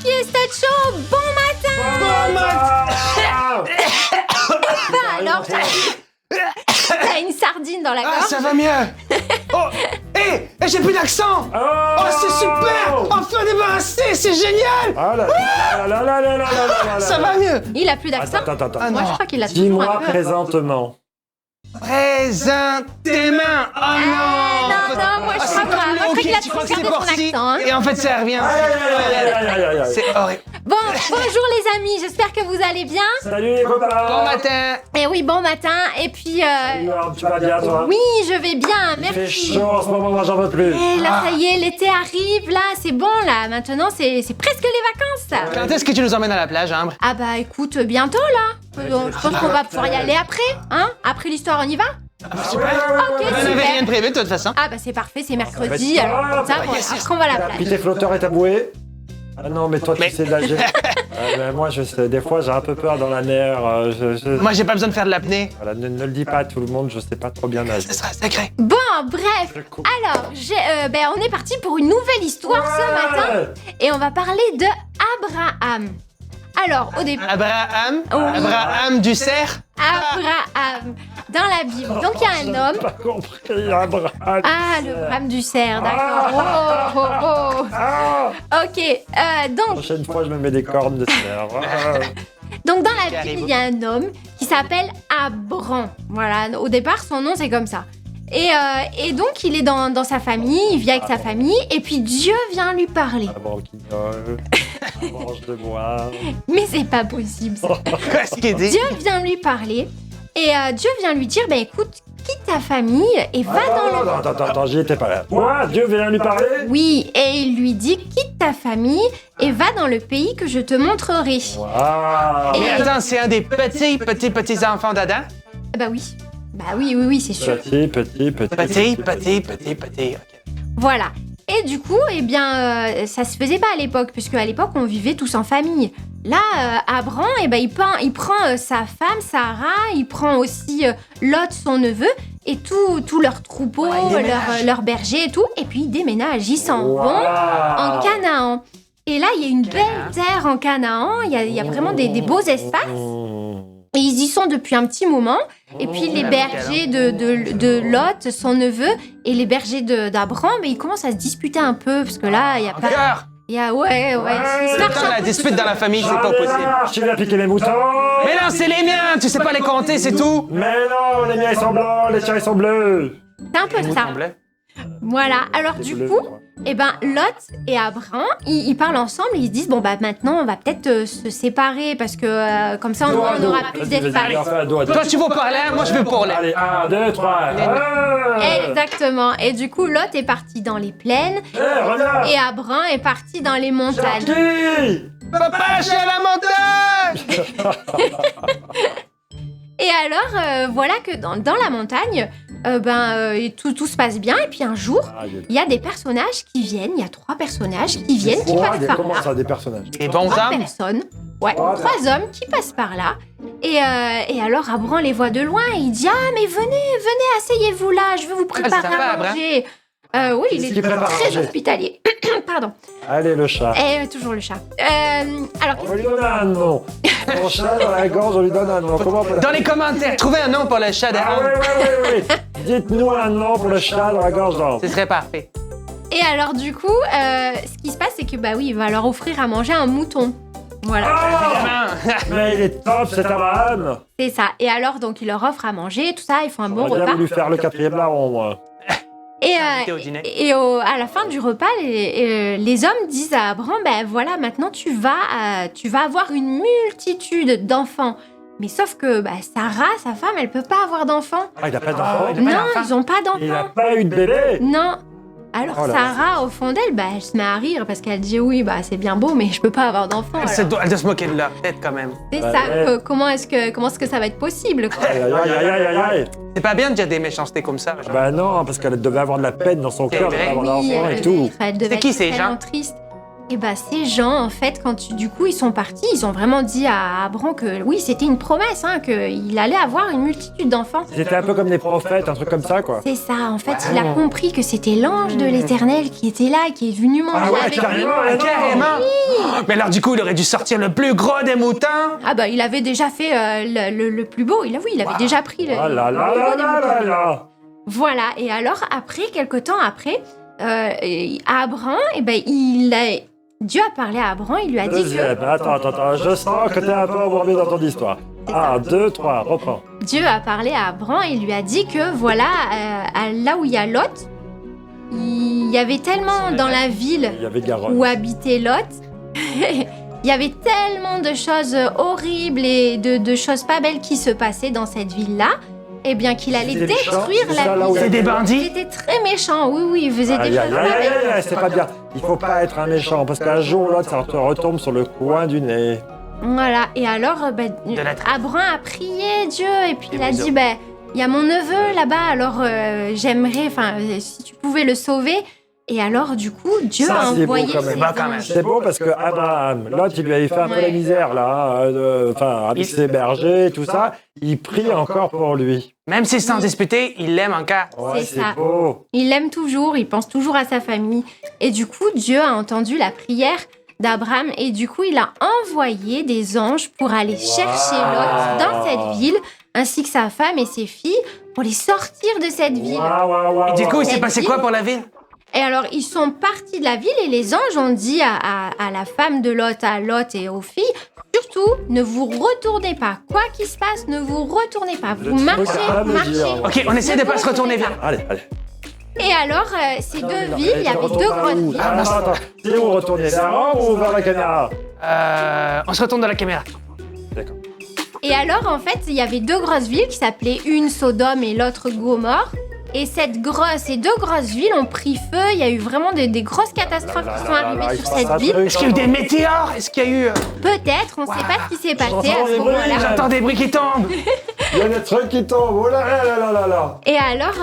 Fiesta Show, bon matin. Bon matin. Alors, t'as une sardine dans la gorge. Ah, ça va mieux. Oh, hé, j'ai plus d'accent. Oh, c'est super. Enfin débarrassé, c'est génial. Ah là. Ça va mieux. Il a plus d'accent. Attends. Ah, Moi, non. je crois qu'il a toujours Dis-moi un peu. présentement. Présente tes mains. Oh non. Non, moi, je Ah, c'est crois pas. comme Moi, je crois le qu'il a hockey, tu crois toujours que c'est gardé son parti accent. Hein. et en fait ça revient. Aïe. C'est horrible. Bon, bonjour les amis, j'espère que vous allez bien. Salut les copains. Bon matin. Et oui, bon matin. Et puis, Alors, tu vas bien toi? oui, je vais bien, Il fait merci. chaud en ce moment, moi j'en veux plus. Et là, ça y est, l'été arrive, là, c'est bon, là. Maintenant, c'est presque les vacances, ça. Quand est-ce que tu nous emmènes à la plage, Ambre? Ah bah écoute, bientôt là. Je pense qu'on va pouvoir y aller après, hein. Après l'histoire, on y va. Super. Ok, On n'avait rien de super. prévu de toute façon. Ah bah c'est parfait, c'est mercredi, va être alors comme ça, top. voilà, après on va à la T'as pris plage. tes flotteurs et ta bouée? Ah non, mais toi tu Mais- sais nager. Mais moi je sais, des fois j'ai un peu peur dans la mer. Moi j'ai pas besoin de faire de l'apnée. Voilà, ne le dis pas à tout le monde, je sais pas trop bien nager. Ce sera sacré. Bon, bref, Je coupe. alors, on est parti pour une nouvelle histoire ce matin, et on va parler de Abraham. Alors, au début, Abraham. Oui. Abraham du cerf. Abraham, dans la Bible, donc il y a un homme. J'ai pas compris, Abraham. Ah, le Abraham du cerf, d'accord. Oh. Ah, Ok, donc, prochaine fois je me mets des cornes de cerf. Ah. donc dans la Carrément. Bible, il y a un homme qui s'appelle Abram. Voilà, au départ, son nom c'est comme ça. Et donc, il est dans sa famille, il vit avec sa famille, et puis Dieu vient lui parler. Un branquignol, un mange de bois. Mais c'est pas possible, ça. Qu'est-ce qu'il dit? Dieu vient lui parler, et Dieu vient lui dire, écoute, quitte ta famille et va dans le... Attends, j'y étais pas là. Quoi? Dieu vient lui parler? Oui, et il lui dit, quitte ta famille et va dans le pays que je te montrerai. Waouh! Mais attends, c'est un des petits enfants d'Adam? Bah oui, c'est sûr. Petit. Ok. Voilà. Et du coup, ça se faisait pas à l'époque, puisque à l'époque, on vivait tous en famille. Là, Abram, il prend sa femme, Sarah, il prend aussi Lot, son neveu, et tout leur troupeau, Ouais, leur berger et tout, et puis ils déménagent, ils s'en vont en Waouh! Canaan. Et là, il y a une belle terre en Canaan, il y a vraiment des beaux espaces. Et ils y sont depuis un petit moment. Et puis les bergers de Lot, son neveu, et les bergers d'Abram, ils commencent à se disputer un peu, parce que là, il y a pas... Encore? Ouais, ils se marchent Attends, la un peu dispute dessus. dans la famille, c'est pas possible. Je viens piquer mes moutons! Mais non, c'est les miens, tu sais pas les compter, c'est tout. Mais non, les miens ils sont blancs, les tiens ils sont bleus! C'est un peu ça. Voilà, alors Les du bleus, coup, moi. Lot et Abram, ils parlent ensemble et ils se disent, maintenant, on va peut-être se séparer, parce que comme ça, on aura plus Vas-y, d'espace. viens faire un dos à dos. Toi, tu veux parler, moi je veux parler. Allez, 1, 2, 3. Exactement. Et du coup, Lot est parti dans les plaines Regarde! et Abram est parti dans les montagnes. Qui? Papa, je suis à la montagne. Et alors, voilà que dans la montagne, tout se passe bien. Et puis un jour, il y a des personnages qui viennent. Il y a 3 personnages qui viennent, qui passent par Comment là. ça, des personnages? Les bons 3 hommes. personnes. Ouais, Oh, 3 hommes qui passent par là. Et alors, Abram les voit de loin et il dit, ah, mais venez, asseyez-vous là, je vais vous préparer sympa, à Abram. manger. Oui, il Qu'est-ce est qu'il prépare à très manger hospitalier. Pardon. Allez, le chat. Et toujours le chat. Alors, On va lui donner un nom. Mon chat dans la gorge, on lui donne un nom. Comment on peut Dans les commentaires, trouvez un nom pour le chat Ah d'Adam. oui. Dites-nous un nom pour le chat dans la gorge d'Anne. Ce serait parfait. et alors, du coup, ce qui se passe, c'est que, il va leur offrir à manger un mouton. Voilà. Ah, mais il est top, cet Abraham. C'est ça. Et alors, donc, il leur offre à manger, tout ça, ils font un bon J'aurais bien repas. voulu faire le 4e larron, moi. Et, Invité au dîner. à la fin du repas, les hommes disent à Abram, voilà, maintenant tu vas avoir une multitude d'enfants. Mais sauf que Sarah, sa femme, elle peut pas avoir d'enfants. Ah, il a pas d'enfant. il a pas Non, d'enfants. ils ont pas Il n'a d'enfants. pas eu de bébé. Non. Alors Oh là. Sarah, au fond d'elle, elle se met à rire parce qu'elle dit, oui, c'est bien beau, mais je peux pas avoir d'enfants. Elle Alors, doit se moquer de leur tête quand même. c'est Bah, ça. ouais. Comment est-ce que ça va être possible, quoi. Aïe. C'est pas bien de dire des méchancetés comme ça. genre. Bah non, parce qu'elle devait avoir de la peine dans son cœur de vrai. pas avoir d'enfant et elle tout. devait C'est qui, être ces gens? tellement triste. Et bah ces gens, en fait, du coup ils sont partis, ils ont vraiment dit à Abraham que oui, c'était une promesse, qu'il allait avoir une multitude d'enfants. C'était un peu comme des prophètes, un truc comme ça, quoi. C'est ça, en fait, il a compris que c'était l'ange de l'Éternel qui était là, qui est venu manger Ah ouais, avec carrément, lui. Carrément. Mais alors, du coup, il aurait dû sortir le plus gros des moutons. Ah bah il avait déjà fait le plus beau, il avait déjà pris le Ah là là plus là beau des là là moutons. là. Voilà, et alors après, quelque temps après, Abraham, Dieu a parlé à Abraham, il lui a dit Deuxième, attends, je sens que t'es un peu embourbé dans ton histoire. 1, 2, 3, reprends. que Dieu a parlé à Abraham et lui a dit que voilà, là où il y a Lot, il y avait tellement dans la ville Il y avait Garonne. où habitait Lot, il y avait tellement de choses horribles et de choses pas belles qui se passaient dans cette ville-là, eh bien qu'il allait C'était méchant, détruire c'est ça, la là où ville. C'est des bandits. C'était très méchant, oui, il faisait des Aïe, choses aïe, pas aïe, belles. aïe, aïe, c'est pas bien. Il faut pas être un méchant, parce qu'un jour ou l'autre, ça te retombe sur le coin du nez. Voilà, et alors la traite. Abraham a prié Dieu et puis Et il a bisous. dit il y a mon neveu là-bas, alors j'aimerais, si tu pouvais le sauver. Et alors du coup, Dieu Ça, a c'est beau envoyé quand ses même. Bah, quand même. anges. C'est beau parce que Abraham, l'autre, il lui avait fait un peu Ouais. la misère, là, avec Il- ses bergers et tout ça. Il prie encore pour lui. Même s'ils sont disputés, il l'aime encore. Ouais, C'est ça. beau. Il l'aime toujours, il pense toujours à sa famille. Et du coup, Dieu a entendu la prière d'Abraham et du coup, il a envoyé des anges pour aller chercher Lot dans cette ville, ainsi que sa femme et ses filles, pour les sortir de cette ville. Et du coup, il s'est Cette passé ville- quoi pour la ville? Et alors, ils sont partis de la ville et les anges ont dit à la femme de Lot, à Lot et aux filles, surtout, ne vous retournez pas. Quoi qu'il se passe, ne vous retournez pas. Vous truc marchez, à me marchez. dire. Ok, on essaie de pas se retourner vers. Allez. Et alors, ces deux villes, il y avait deux grosses villes. Attends. C'est où retourner? Vers Rome ou vers la caméra? On se retourne dans la caméra. D'accord. Et alors, en fait, il y avait deux grosses villes qui s'appelaient une Sodome et l'autre Gomorre. Et ces deux grosses villes ont pris feu. Il y a eu vraiment des grosses catastrophes qui sont arrivées sur cette ville. Est-ce qu'il y a eu des météores? Est-ce qu'il y a eu. Peut-être, on ne sait pas ce qui s'est passé J'entends à ce des bruits, moment-là. J'entends des bruits qui tombent. Il y a des trucs qui tombent. Oh là là là là là. Et alors,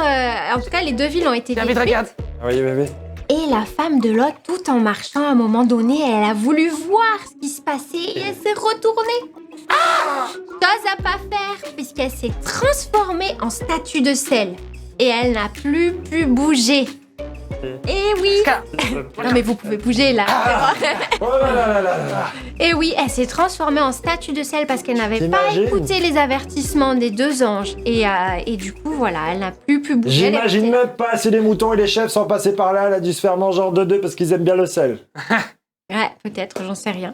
en tout cas, les deux villes ont été Tiens, vite, détruites. regarde. Oui. Et la femme de Lot, tout en marchant, à un moment donné, elle a voulu voir ce qui se passait et elle s'est retournée. Chose à pas faire, puisqu'elle s'est transformée en statue de sel. Et elle n'a plus pu bouger. Et oui. Non mais vous pouvez bouger là. Oh là là là là là. Et oui, elle s'est transformée en statue de sel parce qu'elle n'avait pas T'imagines? écouté les avertissements des deux anges. Et du coup, voilà, elle n'a plus pu bouger. Elle est J'imagine restée là. même pas si les moutons et les chefs sont passés par là, elle a dû se faire manger en deux parce qu'ils aiment bien le sel. Ouais, peut-être, j'en sais rien.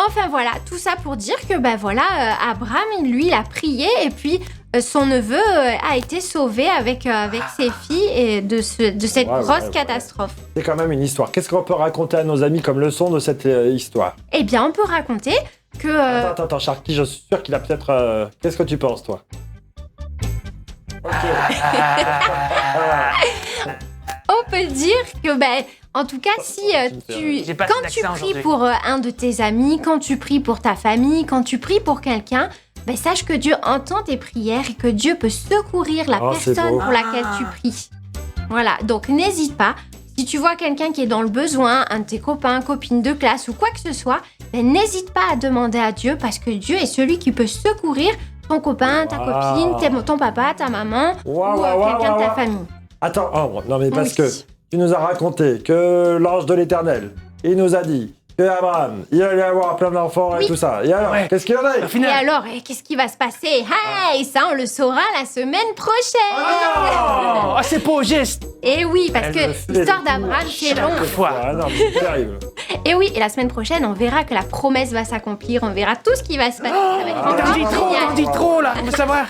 Enfin voilà, tout ça pour dire que Abraham, lui, il a prié et puis son neveu a été sauvé avec ses filles et de cette grosse catastrophe. C'est quand même une histoire. Qu'est-ce qu'on peut raconter à nos amis comme leçon de cette histoire? Eh bien, on peut raconter que... Attends, Sharky, je suis sûr qu'il a peut-être... Qu'est-ce que tu penses, toi? On peut dire que, en tout cas, si J'ai pas quand assez tu d'accent pries aujourd'hui. pour un de tes amis, quand tu pries pour ta famille, quand tu pries pour quelqu'un, sache que Dieu entend tes prières et que Dieu peut secourir la Oh, c'est personne beau. pour laquelle tu pries. Voilà, donc n'hésite pas. Si tu vois quelqu'un qui est dans le besoin, un de tes copains, copines de classe ou quoi que ce soit, n'hésite pas à demander à Dieu parce que Dieu est celui qui peut secourir ton copain, ta Wow. copine, ton papa, ta maman Wow, ou wow, wow, quelqu'un de ta wow. famille. Attends, non mais parce Oui. que tu nous as raconté que l'ange de l'Éternel, il nous a dit que Abraham, il allait avoir plein d'enfants et Oui. tout ça. Et alors, Ouais. qu'est-ce qu'il en Au est? Et final. alors, qu'est-ce qui va se passer? Hey, ça, on le saura la semaine prochaine. Oh, c'est pas au geste. Et oui, parce Elle que me fait l'histoire tout d'Abraham, c'est chaque long. fois. Ah non, mais c'est terrible. Et oui, et la semaine prochaine, on verra que la promesse va s'accomplir, on verra tout ce qui va se passer. Ça va être Ah, T'en encore dis trop, génial. t'en dis trop là, on veut savoir.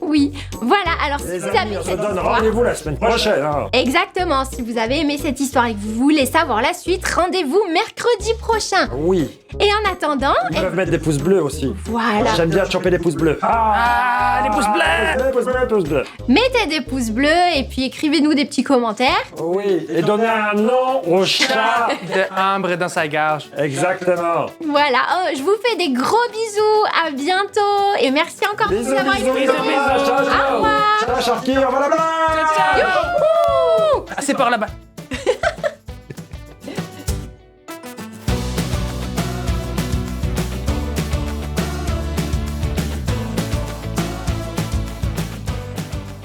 Oui, voilà, alors si Les vous amis, avez on se cette donne histoire... rendez-vous la semaine prochaine. Hein. Exactement, si vous avez aimé cette histoire et que vous voulez savoir la suite, rendez-vous mercredi prochain. Oui, Et en attendant, ils peuvent mettre des pouces bleus aussi. voilà, J'aime bien choper les pouces bleus. Ah, les pouces bleus. Les pouces bleus. mettez des pouces bleus et puis écrivez-nous des petits commentaires. Oui, et donnez un nom au chat. De ambre dans sa gorge. Exactement. Voilà, je vous fais des gros bisous, à bientôt et merci encore de Bisous, nous avoir bisous, écoutés. bisous, bisous. Ciao, Au ciao. revoir. Ciao, Sharky, on va là-bas. Youhou. Ah, c'est par là-bas.